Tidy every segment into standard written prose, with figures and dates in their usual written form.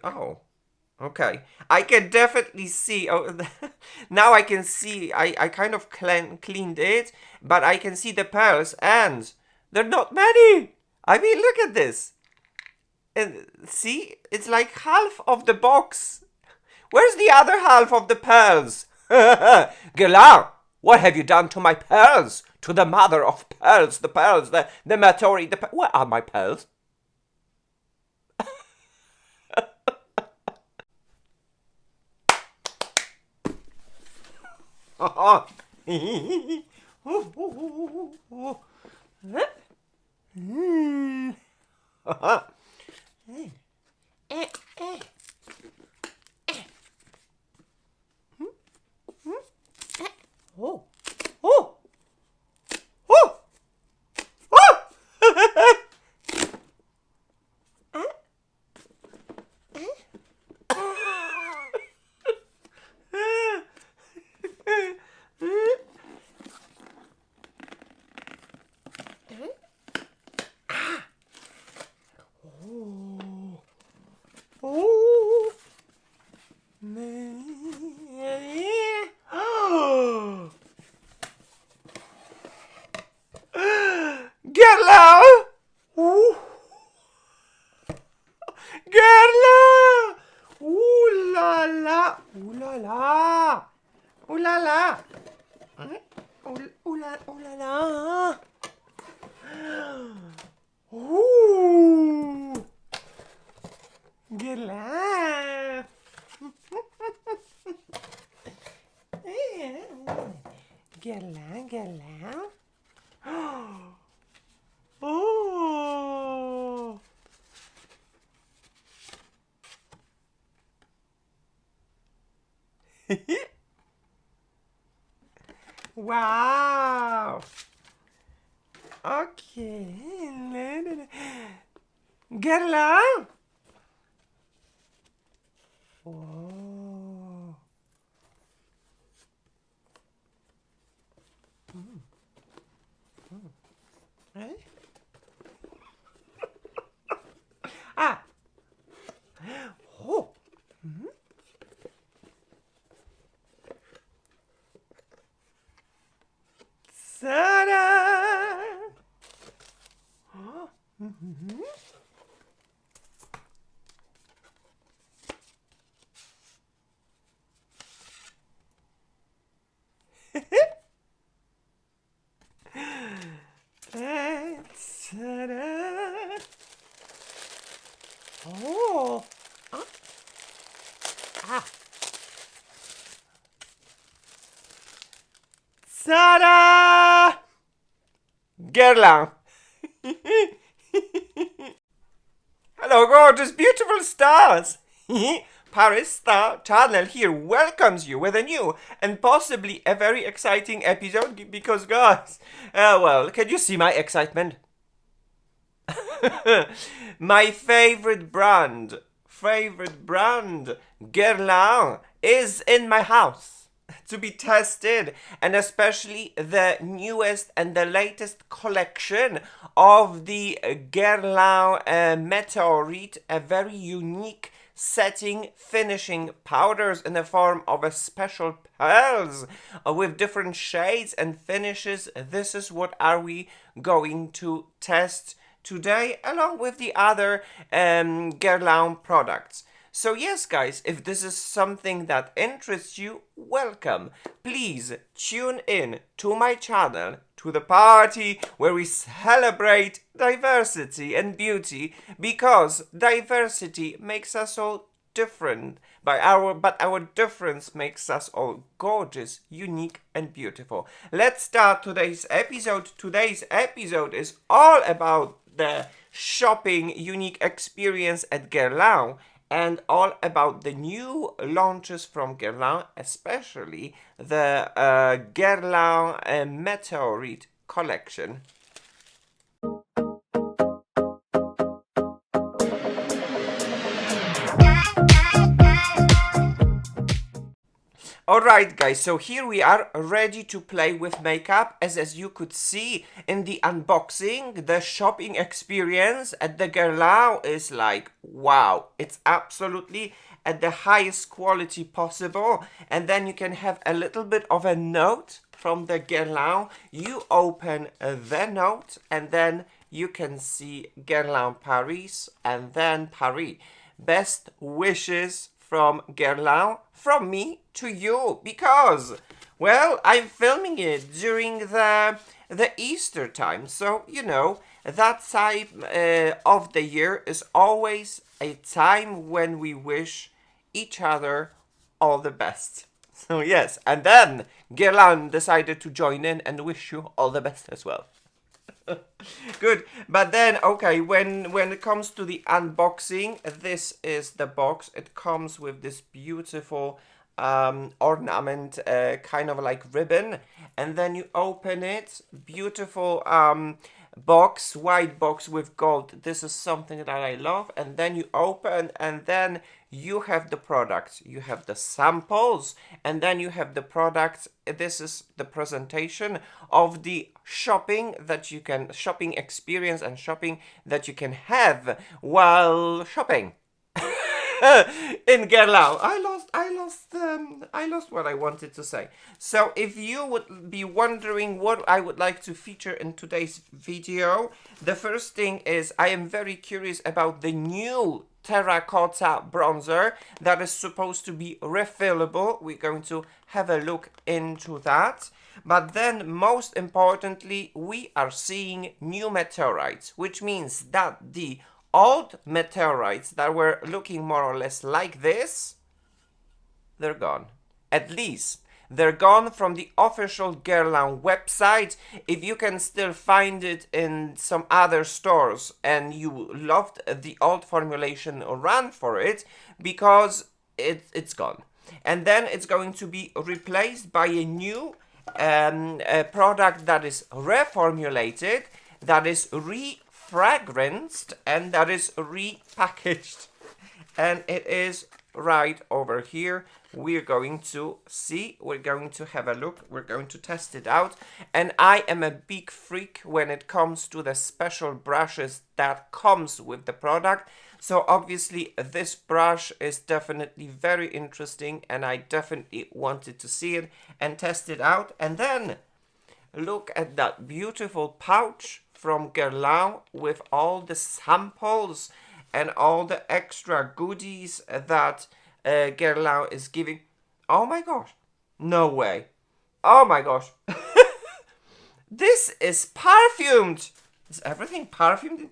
Oh, okay. I can definitely see. Oh, now I can see. I kind of cleaned it, but I can see the pearls, and they're not many. I mean, look at this. And see, it's like half of the box. Where's the other half of the pearls? Guerlain, what have you done to my pearls? To the mother of pearls, the meteorite, where are my pearls? Oh, oh, oh, oh! Oh, Guerlain! Ooh, Guerlain! Ooh la la! Ooh la la! Ooh la la! Ooh la, ooh la la! Ooh! Guerlain! Guerlain, Guerlain. Oh! Wow! Okay. Guerlain! Oh. Eh? Ah! Oh! Ta-da! Oh. Ta-da! Oh! Ah! Ah! Ta-da! Guerlain! Hello, gorgeous, beautiful stars! Paris Star Channel here welcomes you with a new and possibly a very exciting episode because, guys, well, can you see my excitement? My favorite brand, Guerlain, is in my house to be tested, and especially the newest and the latest collection of the Guerlain Meteorite, a very unique setting finishing powders in the form of a special pearls with different shades and finishes. This is what are we going to test today, along with the other Guerlain products. So yes, guys, if this is something that interests you, welcome. Please tune in to my channel, to the party where we celebrate diversity and beauty, because diversity makes us all different. But our difference makes us all gorgeous, unique, and beautiful. Let's start today's episode. Today's episode is all about the shopping unique experience at Guerlain and all about the new launches from Guerlain, especially the Guerlain Meteorite collection. Alright guys, so here we are ready to play with makeup. As you could see in the unboxing, the shopping experience at the Guerlain is like, wow, it's absolutely at the highest quality possible. And then you can have a little bit of a note from the Guerlain. You open the note and then you can see Guerlain Paris and then Paris. Best wishes from Guerlain, from me to you, because, well, I'm filming it during the Easter time, so, you know, that time of the year is always a time when we wish each other all the best. So yes, and then Guerlain decided to join in and wish you all the best as well. Good, but then, okay, when it comes to the unboxing, this is the box. It comes with this beautiful ornament, kind of like ribbon, and then you open it, beautiful box, white box with gold. This is something that I love. And then you open and then you have the product, you have the samples, and then you have the product. This is the presentation of the shopping experience and shopping that you can have while shopping. In Guerlain. I lost what I wanted to say. So if you would be wondering what I would like to feature in today's video, the first thing is I am very curious about the new terracotta bronzer that is supposed to be refillable. We're going to have a look into that. But then, most importantly, we are seeing new meteorites, which means that the old meteorites that were looking more or less like this, they're gone. At least they're gone from the official Guerlain website. If you can still find it in some other stores and you loved the old formulation, run for it, because it's gone. And then it's going to be replaced by a new product that is reformulated, that is re-frangranced, and that is repackaged. And it is right over here. We're going to see, we're going to have a look, we're going to test it out. And I am a big freak when it comes to the special brushes that comes with the product. So obviously this brush is definitely very interesting and I definitely wanted to see it and test it out. And then look at that beautiful pouch from Guerlain with all the samples and all the extra goodies that Guerlain is giving. Oh my gosh. No way. Oh my gosh. This is perfumed. Is everything perfumed?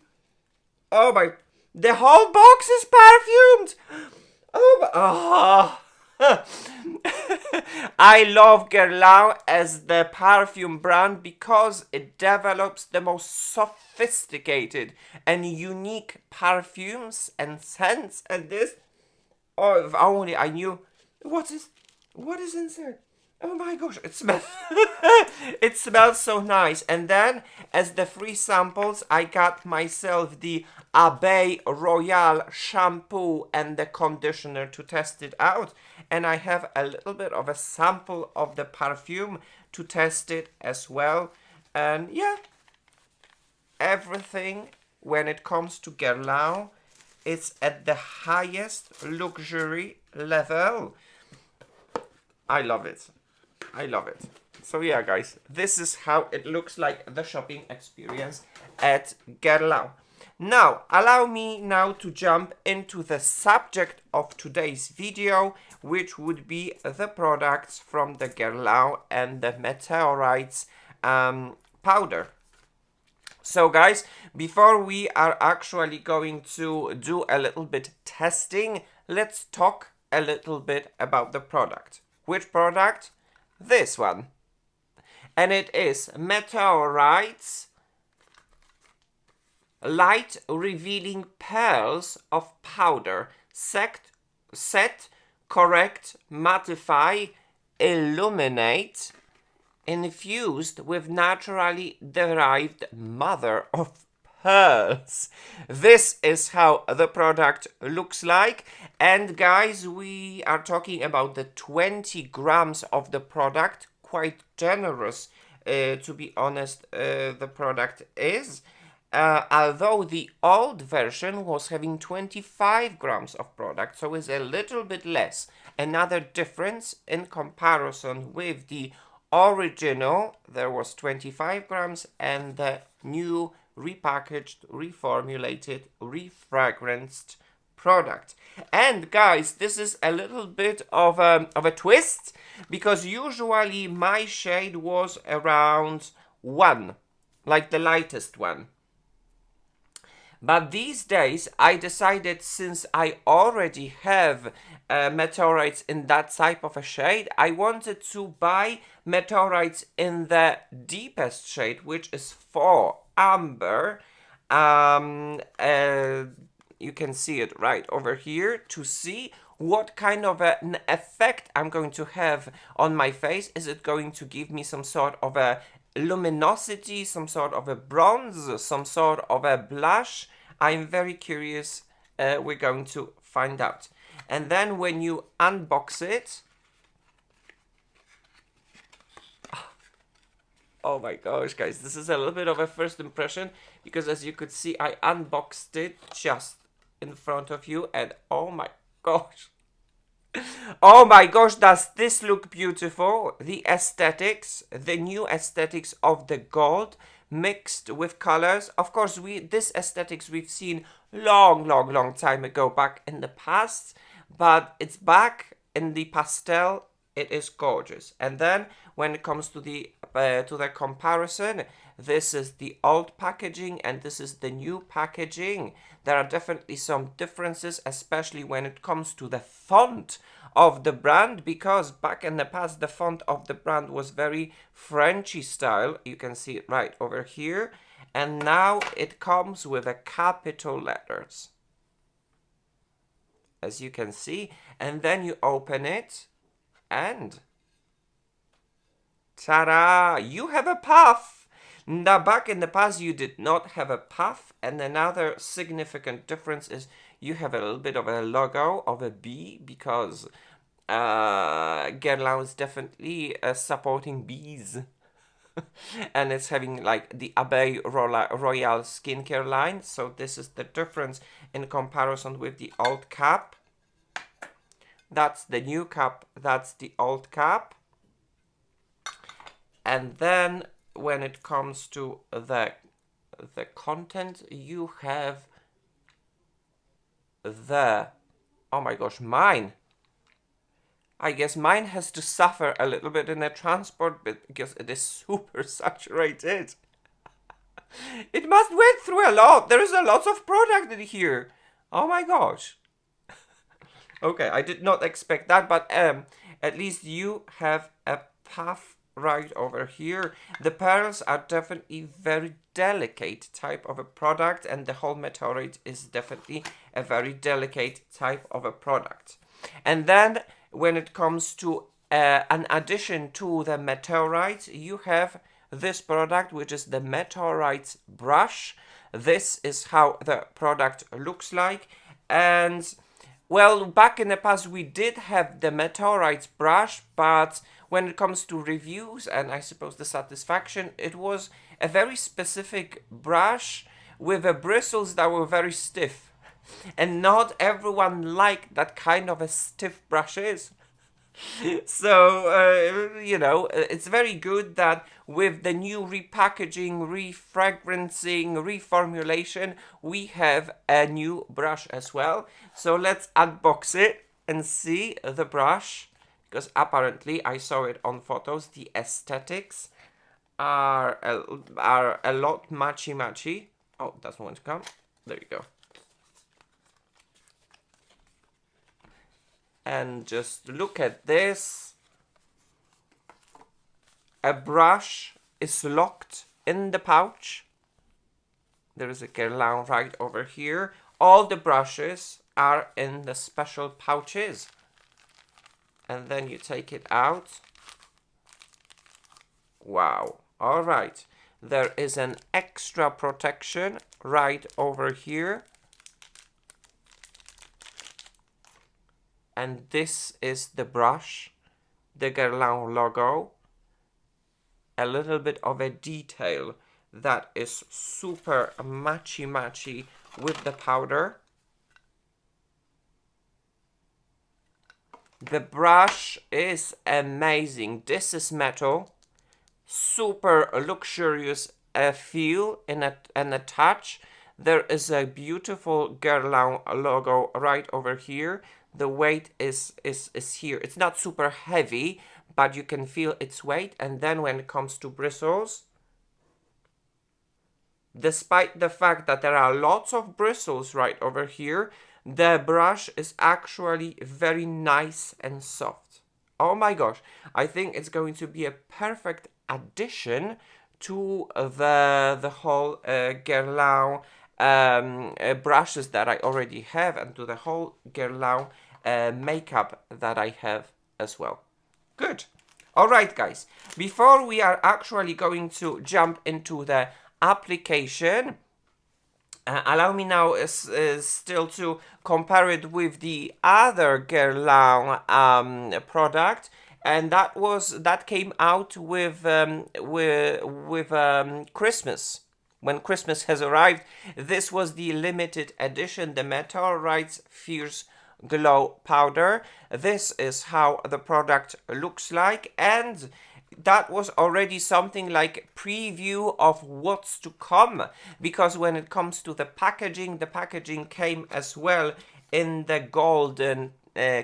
Oh my. The whole box is perfumed. Oh my. Oh. I love Guerlain as the perfume brand because it develops the most sophisticated and unique perfumes and scents, and this, oh, if only I knew. What is inside? Oh my gosh, it smells it smells so nice. And then as the free samples, I got myself the Abeille Royale shampoo and the conditioner to test it out. And I have a little bit of a sample of the perfume to test it as well. And yeah, everything when it comes to Guerlain, it's at the highest luxury level. I love it. I love it. So yeah, guys, this is how it looks like, the shopping experience at Guerlain. Now, allow me now to jump into the subject of today's video, which would be the products from the Guerlain and the Meteorites powder. So guys, before we are actually going to do a little bit testing, let's talk a little bit about the product. Which product? This one. And it is Meteorites Light Revealing Pearls of Powder. Set, Correct, Mattify, Illuminate, infused with naturally derived mother of pearls. This is how the product looks like. And guys, we are talking about the 20 grams of the product. Quite generous, to be honest, the product is. Although the old version was having 25 grams of product, so it's a little bit less. Another difference in comparison with the original, there was 25 grams, and the new repackaged, reformulated, refragranced product. And guys, this is a little bit of a twist, because usually my shade was around 1, like the lightest one. But these days, I decided, since I already have meteorites in that type of a shade, I wanted to buy meteorites in the deepest shade, which is 4 amber. You can see it right over here, to see what kind of an effect I'm going to have on my face. Is it going to give me some sort of a luminosity, some sort of a bronze, some sort of a blush? I'm very curious. We're going to find out. And then when you unbox it, oh my gosh, guys, this is a little bit of a first impression, because as you could see, I unboxed it just in front of you, and oh my gosh. Oh my gosh, does this look beautiful? The aesthetics, the new aesthetics of the gold mixed with colors. Of course, this aesthetics we've seen long time ago, back in the past, but it's back in the pastel. It is gorgeous. And then when it comes to the comparison, this is the old packaging and this is the new packaging. There are definitely some differences, especially when it comes to the font of the brand, because back in the past the font of the brand was very Frenchy style. You can see it right over here. And now it comes with a capital letters, as you can see. And then you open it and ta-da! You have a puff! Now, back in the past, you did not have a puff, and another significant difference is you have a little bit of a logo of a bee, because Guerlain is definitely supporting bees. And it's having like the Abeille Royale skincare line, so this is the difference in comparison with the old cap. That's the new cap, that's the old cap. And then when it comes to the content, you have the, oh my gosh, mine. I guess mine has to suffer a little bit in the transport because it is super saturated. It must went through a lot. There is a lot of product in here. Oh my gosh. Okay, I did not expect that, but at least you have a puff right over here. The pearls are definitely very delicate type of a product, and the whole meteorite is definitely a very delicate type of a product. And then when it comes to an addition to the meteorite, you have this product, which is the meteorite brush. This is how the product looks like. And well, back in the past we did have the meteorite brush, but when it comes to reviews and I suppose the satisfaction, it was a very specific brush with the bristles that were very stiff. And not everyone liked that kind of a stiff brushes. So, you know, it's very good that with the new repackaging, refragrancing, reformulation, we have a new brush as well. So let's unbox it and see the brush, because apparently I saw it on photos. The aesthetics are a lot matchy. Oh, doesn't want to come. There you go. And just look at this. A brush is locked in the pouch. There is a Guerlain right over here. All the brushes are in the special pouches. And then you take it out. Wow. All right. there is an extra protection right over here. And this is the brush, the Guerlain logo. A little bit of a detail that is super matchy with the powder. The brush is amazing. This is metal. Super luxurious feel and a touch. There is a beautiful Guerlain logo right over here. The weight is here. It's not super heavy, but you can feel its weight. And then when it comes to bristles, despite the fact that there are lots of bristles right over here, the brush is actually very nice and soft. Oh my gosh, I think it's going to be a perfect addition to the whole Guerlain brushes that I already have, and to the whole Guerlain makeup that I have as well. Good. Alright guys, before we are actually going to jump into the application, allow me now still to compare it with the other Guerlain product, and that came out with Christmas. When Christmas has arrived, this was the limited edition, the Meteorites Fierce Glow Powder. This is how the product looks like, and that was already something like preview of what's to come, because when it comes to the packaging came as well in the golden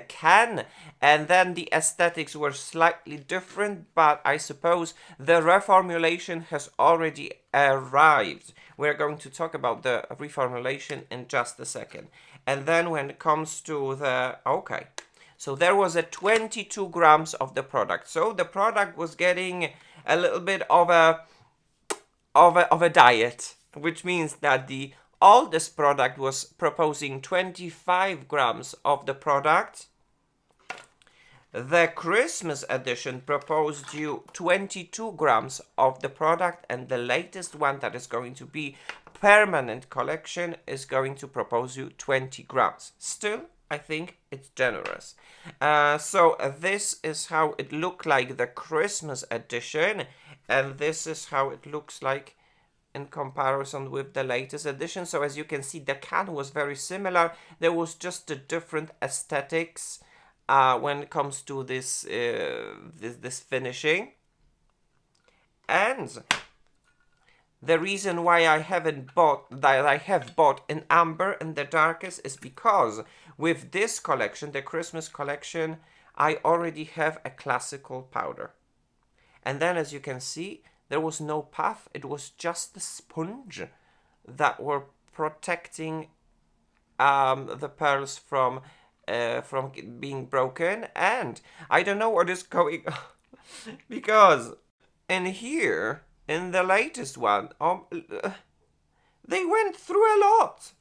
can, and then the aesthetics were slightly different, but I suppose the reformulation has already arrived. We're going to talk about the reformulation in just a second. And then when it comes to the, okay, so there was a 22 grams of the product. So the product was getting a little bit of a diet, which means that the oldest product was proposing 25 grams of the product. The Christmas edition proposed you 22 grams of the product, and the latest one that is going to be permanent collection is going to propose you 20 grams. Still, I think it's generous. So this is how it looked like, the Christmas edition, and this is how it looks like in comparison with the latest edition. So as you can see, the can was very similar. There was just a different aesthetics when it comes to this this finishing. And the reason why I have bought in amber and the darkest is because with this collection, the Christmas collection, I already have a classical powder. And then as you can see, there was no puff. It was just the sponge that were protecting the pearls from being broken. And I don't know what is going on because in here, in the latest one, they went through a lot.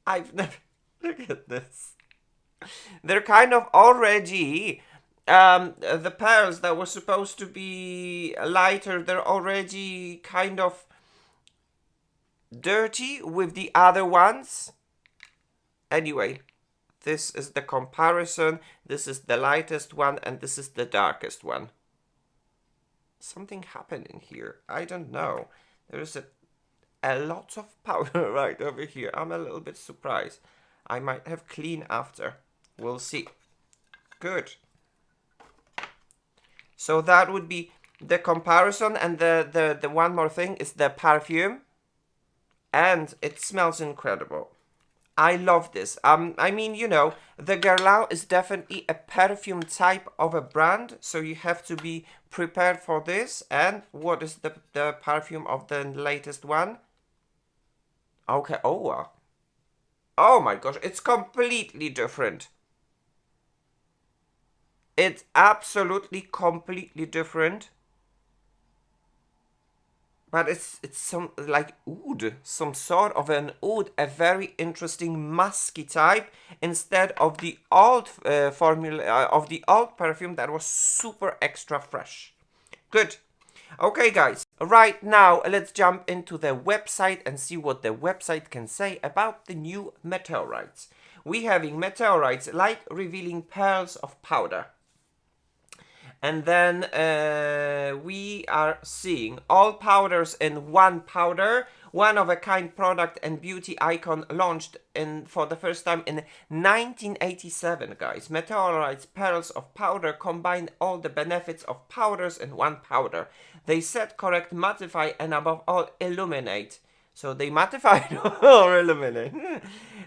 I've never... Look at this. They're kind of already... the pearls that were supposed to be lighter, they're already kind of dirty with the other ones. Anyway, this is the comparison. This is the lightest one, and this is the darkest one. Something happened in here. I don't know. There's a lot of powder right over here. I'm a little bit surprised. I might have cleaned after. We'll see. Good. So that would be the comparison, and the one more thing is the perfume. And it smells incredible. I love this. I mean, you know, the Guerlain is definitely a perfume type of a brand, so you have to be prepared for this. And what is the perfume of the latest one? Okay, oh my gosh, it's completely different. It's absolutely completely different. But it's some like oud, some sort of an oud, a very interesting musky type, instead of the old formula of the old perfume that was super extra fresh. Good. Okay, guys, right now let's jump into the website and see what the website can say about the new meteorites. We having meteorites light revealing pearls of powder. And then we are seeing all powders in one powder, one of a kind product and beauty icon launched for the first time in 1987, guys. Meteorites pearls of powder combine all the benefits of powders in one powder. They set, correct, mattify, and above all illuminate. So they mattify or illuminate.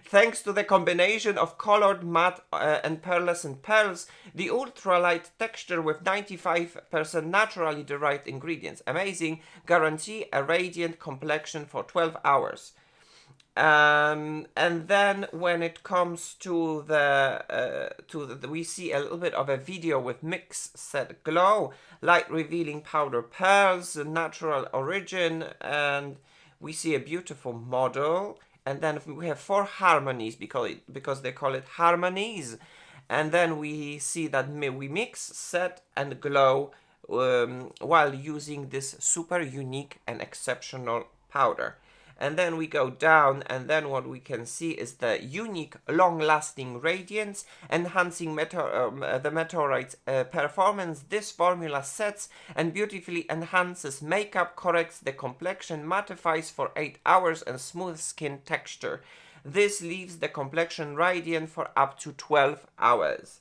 Thanks to the combination of colored, matte, and pearlescent pearls, the ultralight texture with 95% naturally derived ingredients. Amazing. Guarantee a radiant complexion for 12 hours. And then when it comes to we see a little bit of a video with mix set glow, light revealing powder pearls, natural origin, and we see a beautiful model. And then we have 4 harmonies because they call it harmonies. And then we see that we mix, set, and glow while using this super unique and exceptional powder. And then we go down, and then what we can see is the unique, long-lasting radiance, enhancing the meteorite's performance. This formula sets and beautifully enhances makeup, corrects the complexion, mattifies for 8 hours, and smooth skin texture. This leaves the complexion radiant for up to 12 hours.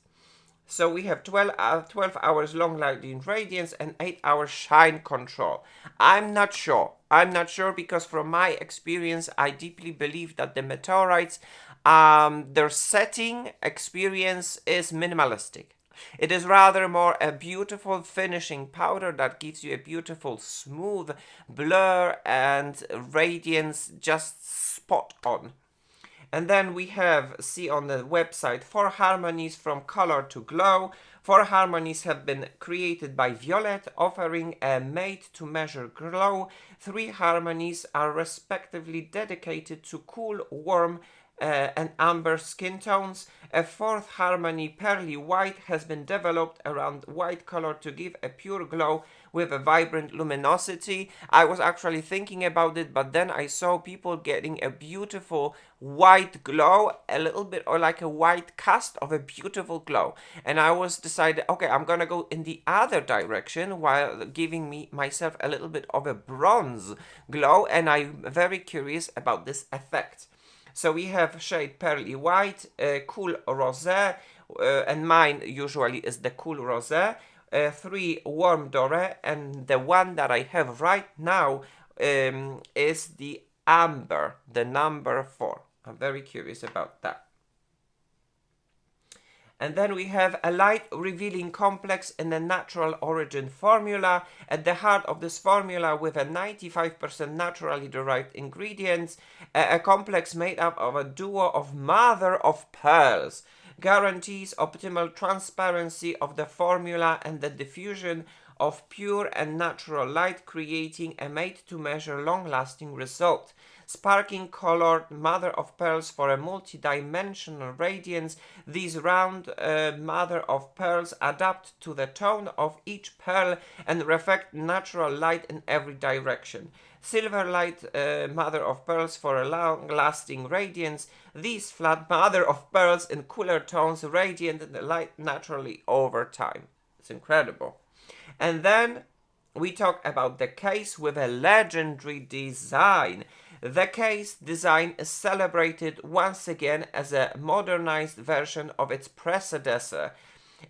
So we have 12 hours long lighting radiance and 8 hours shine control. I'm not sure because from my experience, I deeply believe that the meteorites, their setting experience is minimalistic. It is rather more a beautiful finishing powder that gives you a beautiful smooth blur and radiance just spot on. And then we see on the website 4 harmonies from color to glow. 4 harmonies have been created by Violet, offering a made-to-measure glow. 3 harmonies are respectively dedicated to cool, warm, and amber skin tones. A 4th harmony, pearly white, has been developed around white color to give a pure glow with a vibrant luminosity. I was actually thinking about it, but then I saw people getting a beautiful white glow, a little bit or like a white cast of a beautiful glow. And I was decided, okay, I'm gonna go in the other direction while giving myself a little bit of a bronze glow, and I'm very curious about this effect. So we have shade pearly white, cool rosé, and mine usually is the cool rosé, 3 warm doré, and the one that I have right now is the amber, the number 4. I'm very curious about that. And then we have a light revealing complex in the natural origin formula. At the heart of this formula, with a 95% naturally derived ingredients, a complex made up of a duo of mother of pearls, guarantees optimal transparency of the formula and the diffusion of pure and natural light, creating a made-to-measure long-lasting result. Sparkling colored mother of pearls for a multi-dimensional radiance. These round mother of pearls adapt to the tone of each pearl and reflect natural light in every direction. Silver light mother of pearls for a long-lasting radiance. These flat mother of pearls in cooler tones radiant the light naturally over time. It's incredible. And then we talk about the case with a legendary design. The case design is celebrated once again as a modernized version of its predecessor.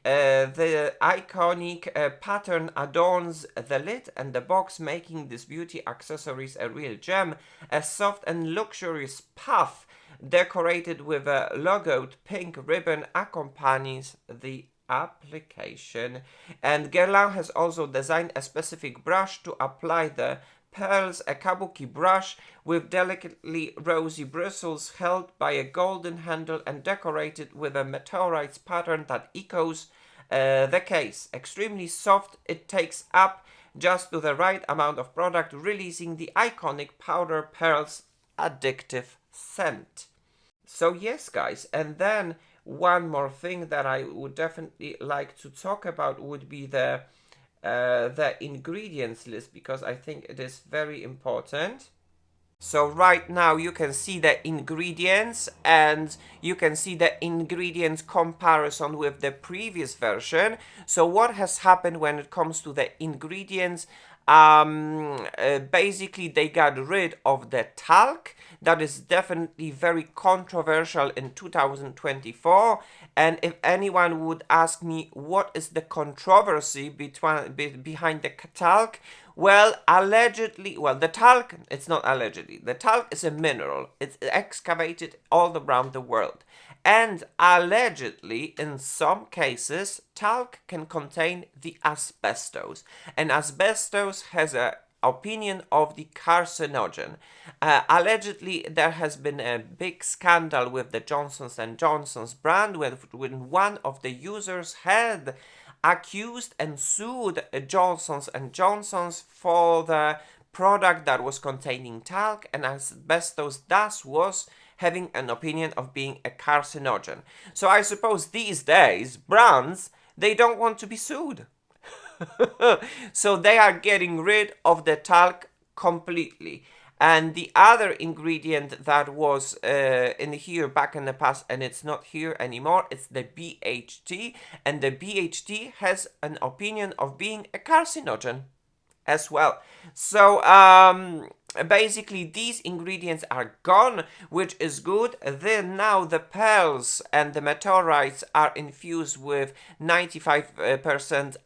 The iconic pattern adorns the lid and the box, making these beauty accessories a real gem. A soft and luxurious puff decorated with a logoed pink ribbon accompanies the application. And Guerlain has also designed a specific brush to apply the pearls, a kabuki brush with delicately rosy bristles held by a golden handle and decorated with a meteorites pattern that echoes the case. Extremely soft, it takes up just to the right amount of product, releasing the iconic powder pearls addictive scent. So yes, guys, and then one more thing that I would definitely like to talk about would be the the ingredients list because I think it is very important. So right now you can see the ingredients and you can see the ingredients comparison with the previous version. So what has happened when it comes to the ingredients? Basically they got rid of the talc. That is definitely very controversial in 2024. And if anyone would ask me what is the controversy behind the talc, well, allegedly, well, the talc, it's not allegedly, the talc is a mineral. It's excavated all around the world. And allegedly, in some cases, talc can contain the asbestos. And asbestos has a opinion of the carcinogen. Allegedly, there has been a big scandal with the Johnson's & Johnson's brand when one of the users had accused and sued Johnson's & Johnson's for the product that was containing talc, and asbestos thus was having an opinion of being a carcinogen. So I suppose these days, brands, they don't want to be sued. So they are getting rid of the talc completely. And the other ingredient that was in here back in the past, and it's not here anymore, it's the BHT. And the BHT has an opinion of being a carcinogen as well. So basically these ingredients are gone, which is good. Then now the pearls and the meteorites are infused with 95%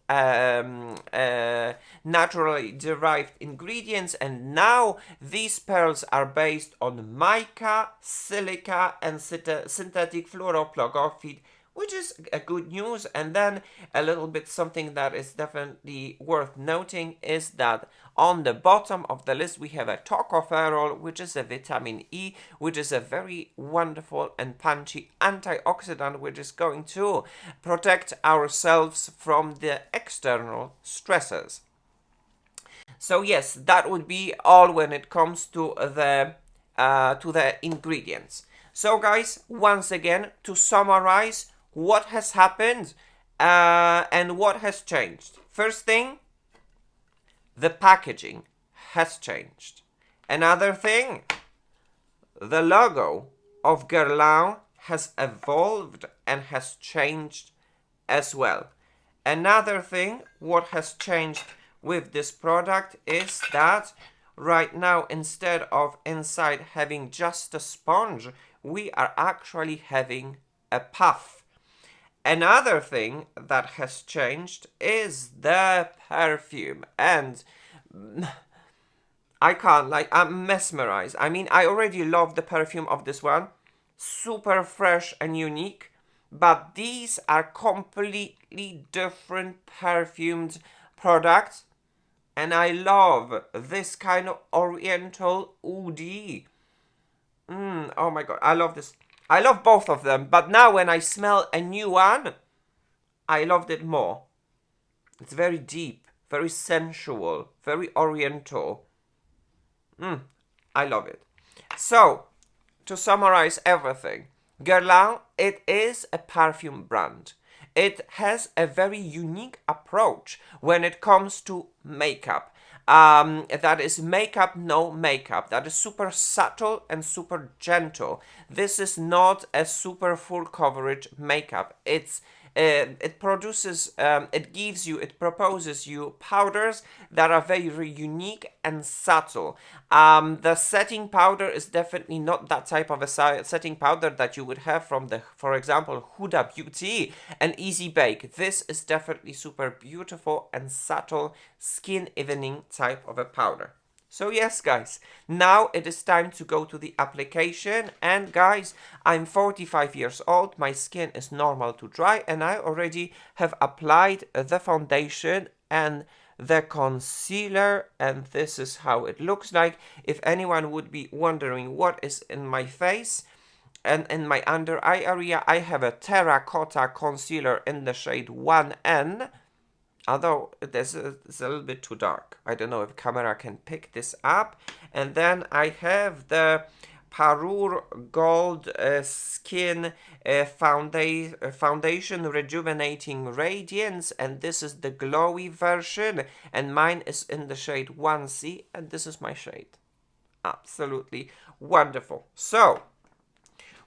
naturally derived ingredients, and now these pearls are based on mica, silica and synthetic fluorophlogiphid, which is a good news. And then a little bit something that is definitely worth noting is that on the bottom of the list we have a tocopherol, which is a vitamin E, which is a very wonderful and punchy antioxidant, which is going to protect ourselves from the external stresses. So yes, that would be all when it comes to the ingredients. So guys, once again, to summarize what has happened and what has changed. First thing, the packaging has changed. Another thing, the logo of Guerlain has evolved and has changed as well. Another thing, what has changed with this product is that right now, instead of inside having just a sponge, we are actually having a puff. Another thing that has changed is the perfume, and I can't, I'm mesmerized. I mean, I already love the perfume of this one, super fresh and unique, but these are completely different perfumed products, and I love this kind of oriental oud. Oh my god, I love this. I love both of them, but now when I smell a new one, I loved it more. It's very deep, very sensual, very oriental. I love it. So, to summarize everything, Guerlain, it is a perfume brand. It has a very unique approach when it comes to makeup. That is makeup, no makeup. That is super subtle and super gentle. This is not a super full coverage makeup. It proposes you powders that are very unique and subtle. The setting powder is definitely not that type of a setting powder that you would have from for example, Huda Beauty and Easy Bake. This is definitely super beautiful and subtle skin evening type of a powder. So yes, guys, now it is time to go to the application. And guys, I'm 45 years old, my skin is normal to dry, and I already have applied the foundation and the concealer, and this is how it looks like. If anyone would be wondering what is in my face and in my under eye area, I have a terracotta concealer in the shade 1N. Although it's a little bit too dark. I don't know if camera can pick this up. And then I have the Parure Gold Skin Foundation Rejuvenating Radiance, and this is the glowy version, and mine is in the shade 1C, and this is my shade. Absolutely wonderful. So,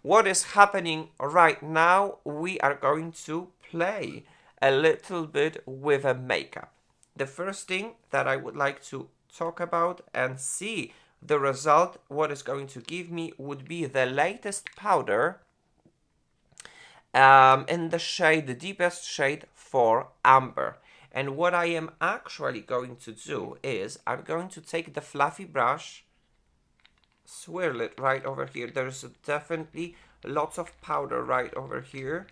what is happening right now? We are going to play a little bit with a makeup. The first thing that I would like to talk about and see the result, what is going to give me, would be the latest powder in the shade, the deepest shade for Amber. And what I am actually going to do is I'm going to take the fluffy brush, swirl it right over here. There's definitely lots of powder right over here.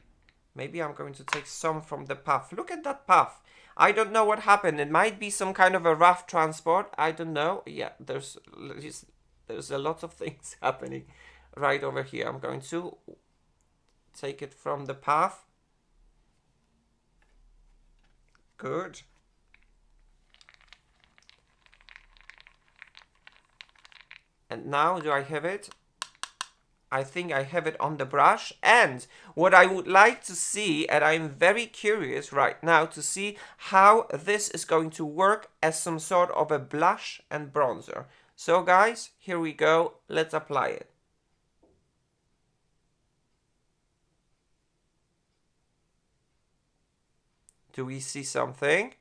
Maybe I'm going to take some from the puff. Look at that puff. I don't know what happened. It might be some kind of a rough transport. I don't know. Yeah, there's a lot of things happening right over here. I'm going to take it from the puff. Good. And now, do I have it? I think I have it on the brush. And what I would like to see, and I'm very curious right now to see how this is going to work as some sort of a blush and bronzer. So guys, here we go. Let's apply it. Do we see something?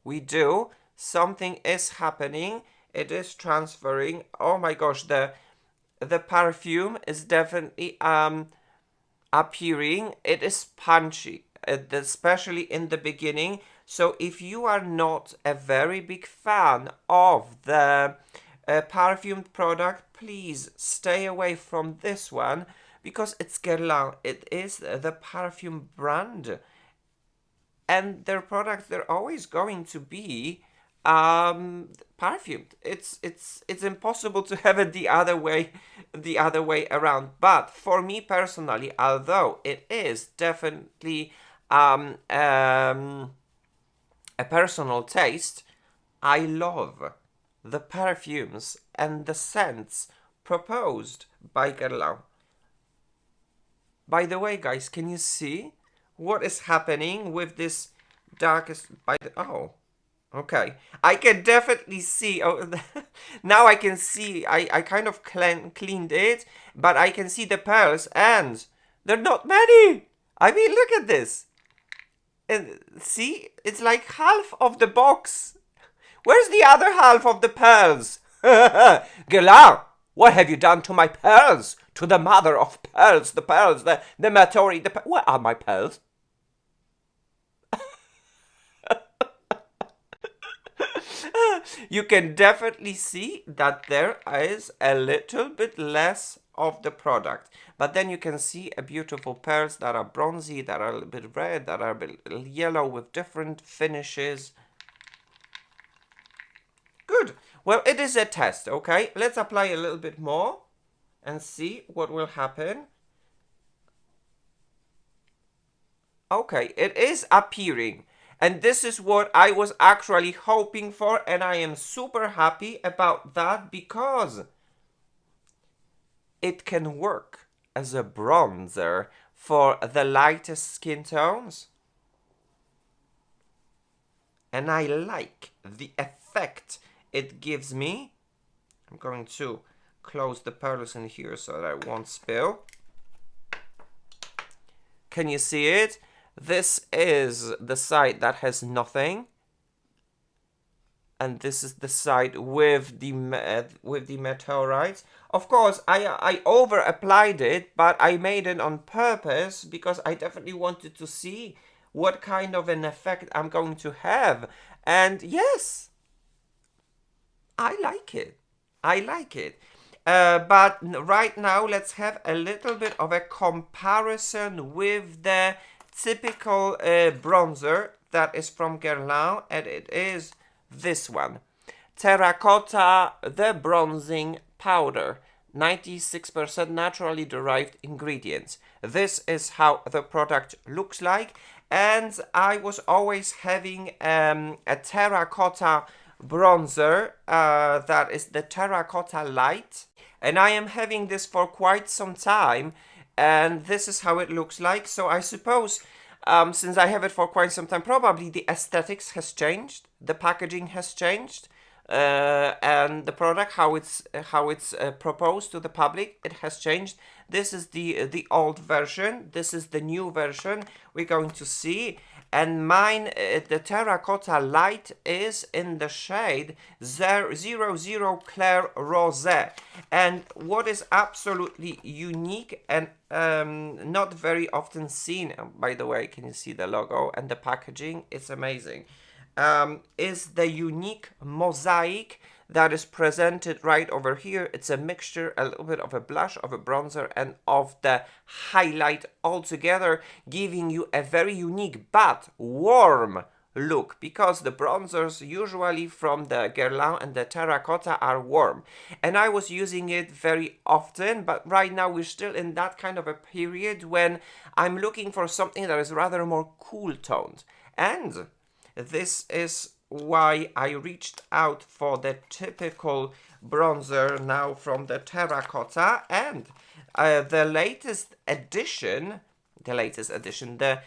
We do. Something is happening. It is transferring. Oh my gosh, the perfume is definitely appearing. It is punchy, especially in the beginning. So if you are not a very big fan of the perfumed product, please stay away from this one, because it's Guerlain. It is the perfume brand, and their products, they're always going to be perfumed. It's impossible to have it the other way around. But for me personally, although it is definitely a personal taste, I love the perfumes and the scents proposed by Guerlain. By the way, guys, can you see what is happening with this darkest oh, okay, I can definitely see. Oh, now I can see. I kind of cleaned it, but I can see the pearls, and they're not many. I mean, look at this. And see, it's like half of the box. Where's the other half of the pearls? Guerlain, what have you done to my pearls? To the mother of pearls, the meteorite, where are my pearls? You can definitely see that there is a little bit less of the product, but then you can see a beautiful pearls that are bronzy, that are a little bit red, that are a bit yellow with different finishes. Good. Well, it is a test, okay? Let's apply a little bit more and see what will happen. Okay, it is appearing. And this is what I was actually hoping for, and I am super happy about that, because it can work as a bronzer for the lightest skin tones. And I like the effect it gives me. I'm going to close the pearls in here so that I won't spill. Can you see it? This is the side that has nothing, and this is the side with the meteorites. Of course, I over applied it, but I made it on purpose because I definitely wanted to see what kind of an effect I'm going to have. And yes, I like it. I like it. But right now, let's have a little bit of a comparison with the typical bronzer that is from Guerlain, and it is this one. Terracotta, the bronzing powder. 96% naturally derived ingredients. This is how the product looks like, and I was always having a terracotta bronzer that is the Terracotta Light, and I am having this for quite some time, and this is how it looks like. So I suppose since I have it for quite some time, probably the aesthetics has changed, the packaging has changed, and the product, how it's proposed to the public, it has changed. This is the old version, this is the new version we're going to see. And mine, the terracotta light, is in the shade 00 Clair Rosé. And what is absolutely unique and not very often seen, by the way, can you see the logo and the packaging? It's amazing. Is the unique mosaic that is presented right over here. It's a mixture, a little bit of a blush, of a bronzer, and of the highlight all together, giving you a very unique but warm look, because the bronzers usually from the Guerlain and the terracotta are warm, and I was using it very often, but right now we're still in that kind of a period when I'm looking for something that is rather more cool toned, and this is why I reached out for the typical bronzer now from the terracotta. And the latest edition, the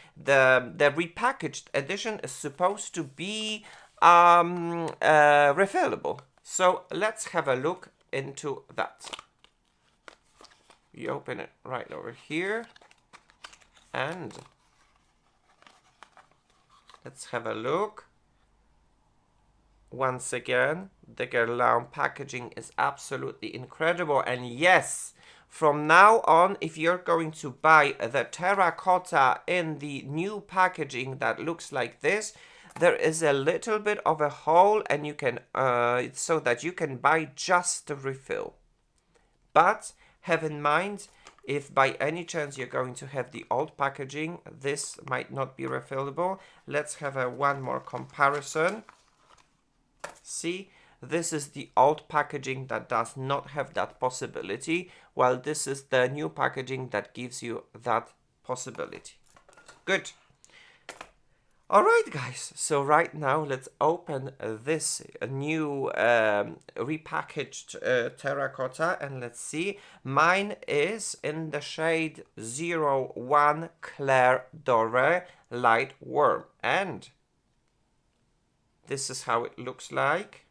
repackaged edition is supposed to be refillable. So let's have a look into that. You open it right over here, and let's have a look. Once again, the Guerlain packaging is absolutely incredible. And yes, from now on, if you're going to buy the terracotta in the new packaging that looks like this, there is a little bit of a hole, and you can so that you can buy just the refill. But have in mind, if by any chance you're going to have the old packaging, this might not be refillable. Let's have one more comparison. See, this is the old packaging that does not have that possibility, while this is the new packaging that gives you that possibility. Good. Alright guys, so right now let's open this new repackaged terracotta, and let's see. Mine is in the shade 01 Clair Doré Light Warm, and this is how it looks like.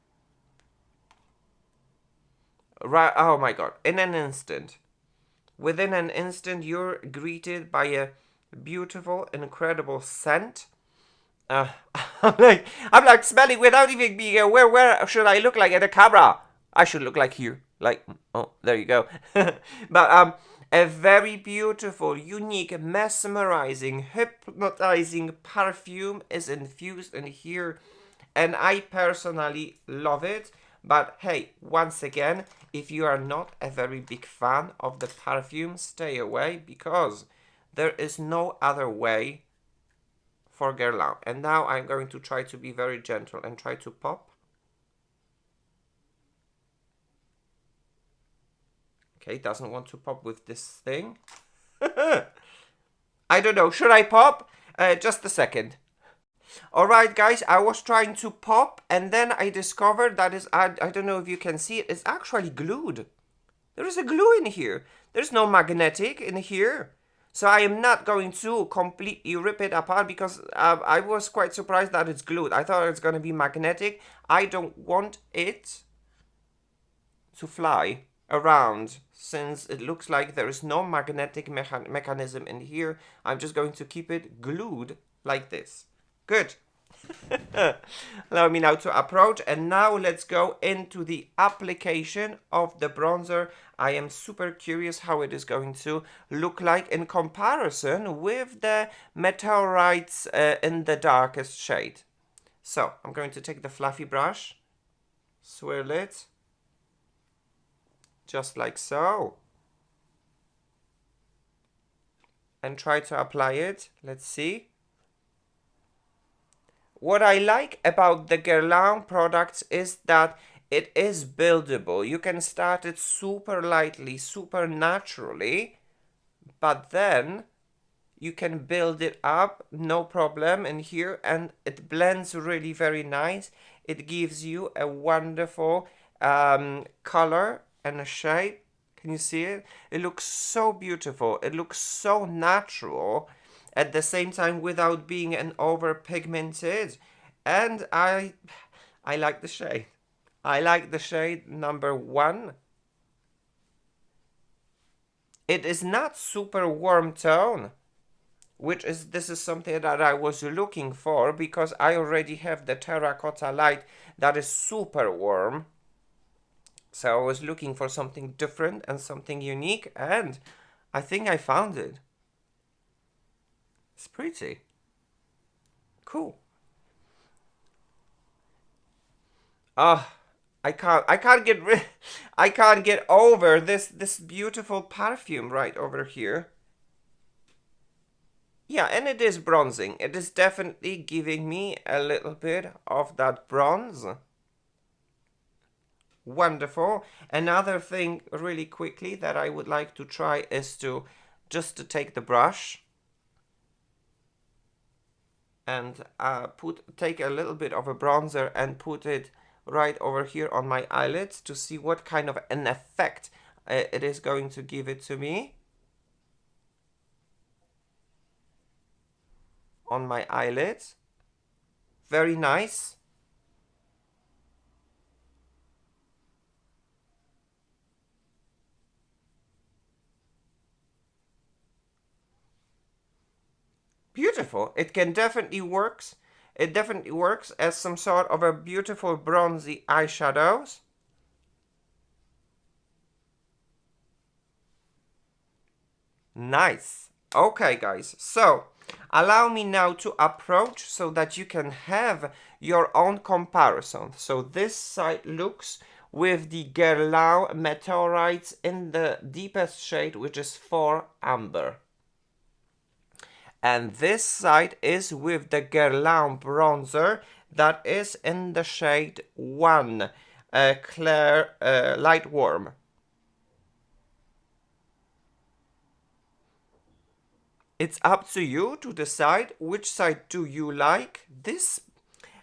Right, oh my god, in an instant. Within an instant, you're greeted by a beautiful, incredible scent. I'm like smelling without even being aware. Where should I look like at the camera? I should look like here. Like, oh, there you go. But a very beautiful, unique, mesmerizing, hypnotizing perfume is infused in here. And I personally love it. But hey, once again, if you are not a very big fan of the perfume, stay away, because there is no other way for Guerlain. And now I'm going to try to be very gentle and try to pop. Okay, doesn't want to pop with this thing. I don't know, should I pop? Just a second. Alright guys, I was trying to pop, and then I discovered that I don't know if you can see it, it's actually glued. There is a glue in here. There's no magnetic in here. So I am not going to completely rip it apart, because I was quite surprised that it's glued. I thought it's going to be magnetic. I don't want it to fly around, since it looks like there is no magnetic mechanism in here. I'm just going to keep it glued like this. Good. Allow me now to approach, and now let's go into the application of the bronzer. I am super curious how it is going to look like in comparison with the Meteorites in the darkest shade. So I'm going to take the fluffy brush, swirl it, just like so, and try to apply it. Let's see. What I like about the Guerlain products is that it is buildable. You can start it super lightly, super naturally, but then you can build it up, no problem, in here, and it blends really very nice. It gives you a wonderful color and a shape, Can you see it? It looks so beautiful. It looks so natural at the same time without being an over pigmented. And I like the shade. I like the shade number 1. It is not super warm tone, this is something that I was looking for, because I already have the terracotta light that is super warm. So I was looking for something different and something unique, and I think I found it. It's pretty cool. I can't get over this beautiful perfume right over here. Yeah, and it is bronzing. It is definitely giving me a little bit of that bronze. Wonderful. Another thing really quickly that I would like to try is to take the brush and take a little bit of a bronzer and put it right over here on my eyelids to see what kind of an effect it is going to give it to me. On my eyelids. Very nice. Beautiful. It definitely works. It definitely works as some sort of a beautiful bronzy eyeshadows. Nice. Okay, guys. So, allow me now to approach so that you can have your own comparison. So this side looks with the Guerlain Meteorites in the deepest shade, which is 4 Amber. And this side is with the Guerlain bronzer that is in the shade 1, Clear Light Warm. It's up to you to decide which side do you like. This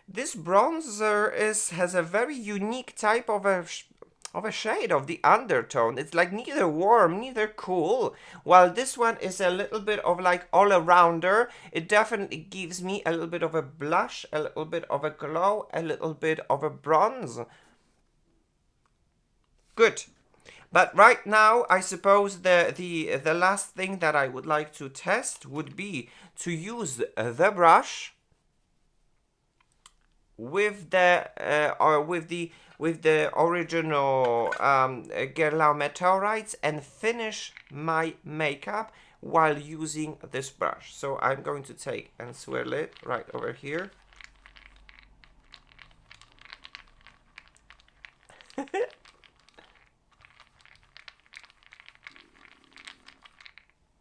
bronzer has a very unique type of a shade of the undertone. It's like neither warm, neither cool. While this one is a little bit of like all-arounder. It definitely gives me a little bit of a blush, a little bit of a glow, a little bit of a bronze. Good. But right now, I suppose the last thing that I would like to test would be to use the brush with the original Guerlain Meteorites and finish my makeup while using this brush. So I'm going to take and swirl it right over here.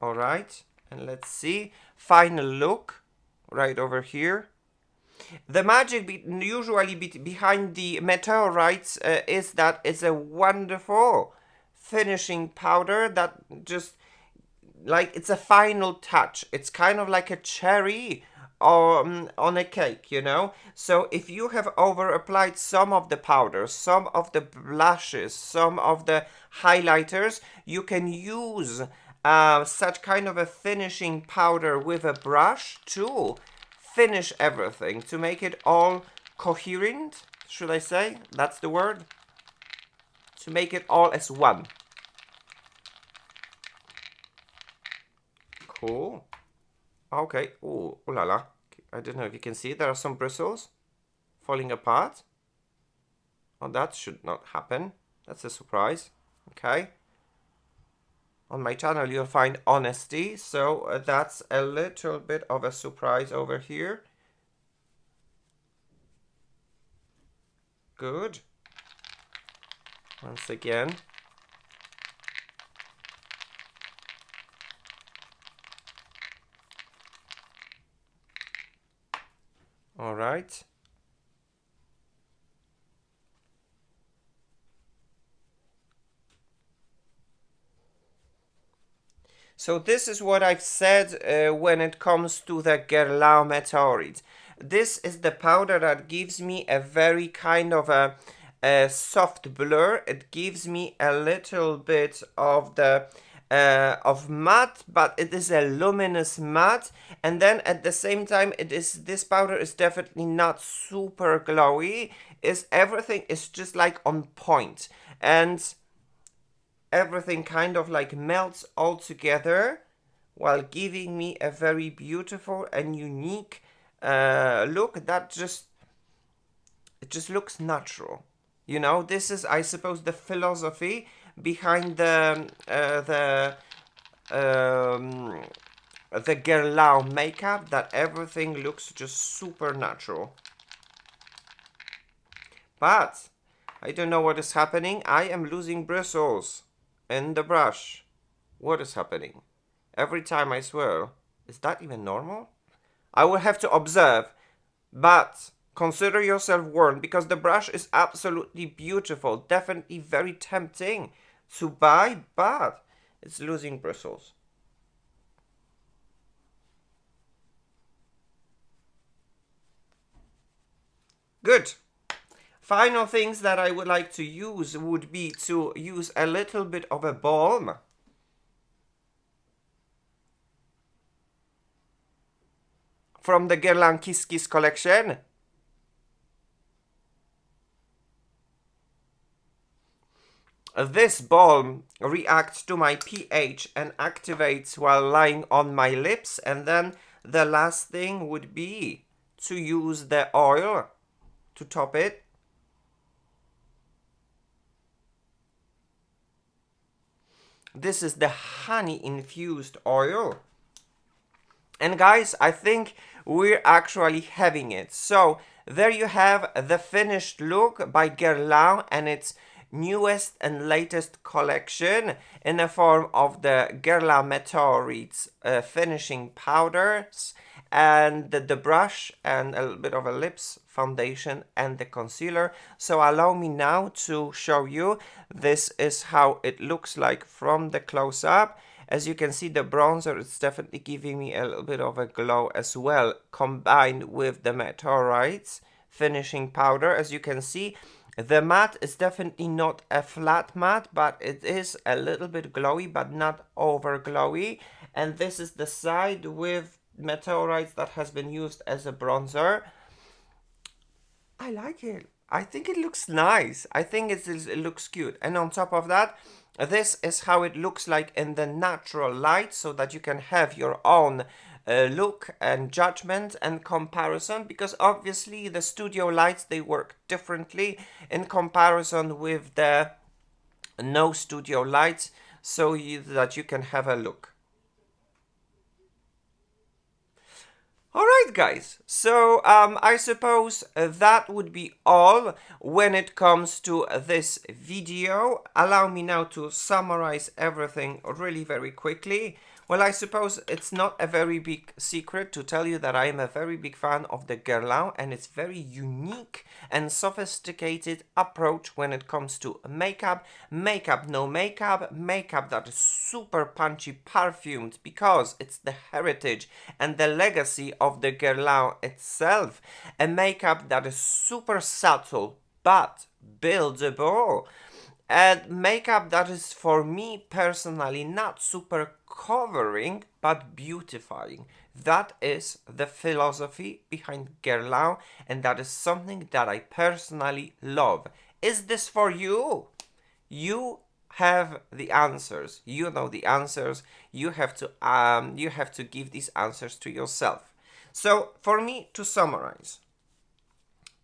All right, and let's see. Final look right over here. The magic usually behind the meteorites is that it's a wonderful finishing powder that just, like, it's a final touch. It's kind of like a cherry on a cake, you know? So if you have over applied some of the powder, some of the blushes, some of the highlighters, you can use such kind of a finishing powder with a brush to finish everything, to make it all coherent, should I say? That's the word. To make it all as one. Cool. Okay. Ooh, ooh la la. I don't know if you can see. There are some bristles falling apart. Oh, that should not happen. That's a surprise. Okay. On my channel, you'll find honesty, so that's a little bit of a surprise over here. Good. Once again. All right. So this is what I've said when it comes to the Guerlain Meteorites. This is the powder that gives me a very kind of a a soft blur. It gives me a little bit of the of matte, but it is a luminous matte, and then at the same time this powder is definitely not super glowy. Everything is just like on point, and everything kind of like melts all together while giving me a very beautiful and unique look that it just looks natural. You know, this is, I suppose, the philosophy behind the Guerlain makeup, that everything looks just super natural. But I don't know what is happening. I am losing bristles in the brush. What is happening? Every time I swirl. Is that even normal? I will have to observe, but consider yourself warned, because the brush is absolutely beautiful, definitely very tempting to buy, but it's losing bristles. Good. Final things that I would like to use would be to use a little bit of a balm. From the Guerlain Kiss Kiss collection. This balm reacts to my pH and activates while lying on my lips. And then the last thing would be to use the oil to top it. This is the honey infused oil. And guys, I think we're actually having it. So there you have the finished look by Guerlain and its newest and latest collection in the form of the Guerlain Meteorites finishing powders, and the brush, and a little bit of a lips foundation and the concealer. So allow me now to show you. This is how it looks like from the close-up. As you can see, the bronzer is definitely giving me a little bit of a glow as well, combined with the Meteorites finishing powder. As you can see, the matte is definitely not a flat matte, but it is a little bit glowy, but not over glowy. And this is the side with Meteorites that has been used as a bronzer. I like it. I think it looks nice. I think it looks cute. And on top of that, this is how it looks like in the natural light, so that you can have your own look and judgment and comparison, because obviously the studio lights, they work differently in comparison with the no studio lights, so that you can have a look. Alright guys, so I suppose that would be all when it comes to this video. Allow me now to summarize everything really very quickly. Well, I suppose it's not a very big secret to tell you that I am a very big fan of the Guerlain and its very unique and sophisticated approach when it comes to makeup. Makeup, no makeup, makeup that is super punchy, perfumed, because it's the heritage and the legacy of the Guerlain itself. A makeup that is super subtle but buildable. And makeup that is, for me personally, not super covering, but beautifying. That is the philosophy behind Guerlain, and that is something that I personally love. Is this for you? You have the answers. You know the answers. You have to give these answers to yourself. So, for me, to summarize.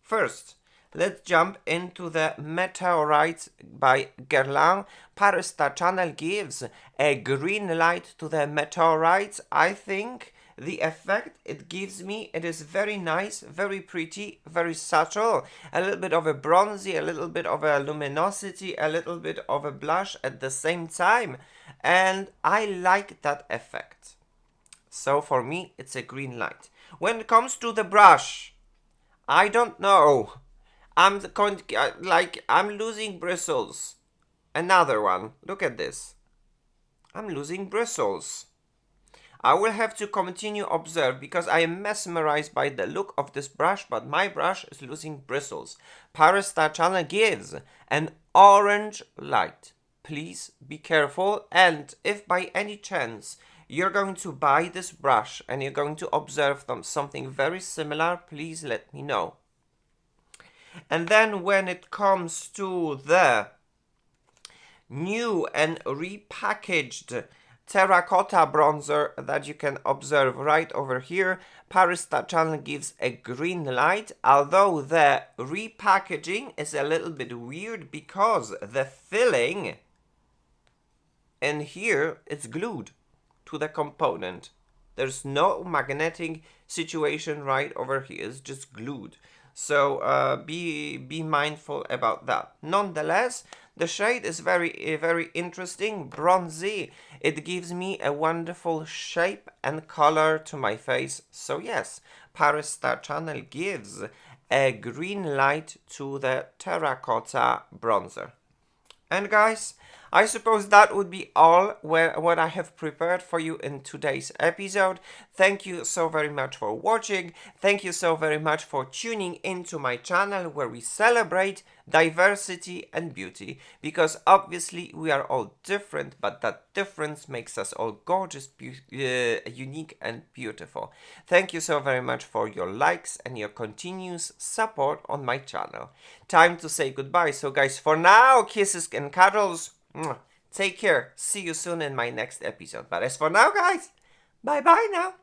First, let's jump into the Meteorites by Guerlain. Paris Star Channel gives a green light to the Meteorites. I think the effect it gives me, it is very nice, very pretty, very subtle. A little bit of a bronzy, a little bit of a luminosity, a little bit of a blush at the same time. And I like that effect. So for me, it's a green light. When it comes to the brush, I don't know. I'm losing bristles. Another one. Look at this. I'm losing bristles. I will have to continue observe because I am mesmerized by the look of this brush, but my brush is losing bristles. Paris Star Channel gives an orange light. Please be careful, and if by any chance you're going to buy this brush and you're going to observe something very similar, please let me know. And then when it comes to the new and repackaged terracotta bronzer that you can observe right over here, Paris Star Channel gives a green light, although the repackaging is a little bit weird because the filling in here is glued to the component. There's no magnetic situation right over here, it's just glued. So be mindful about that. Nonetheless, the shade is very interesting, bronzy. It gives me a wonderful shape and color to my face. So yes, Paris Star Channel gives a green light to the terracotta bronzer. And guys, I suppose that would be all what I have prepared for you in today's episode. Thank you so very much for watching. Thank you so very much for tuning into my channel where we celebrate diversity and beauty. Because obviously we are all different, but that difference makes us all gorgeous, unique and beautiful. Thank you so very much for your likes and your continuous support on my channel. Time to say goodbye. So guys, for now, kisses and cuddles. Take care. See you soon in my next episode. But as for now, guys, bye-bye now.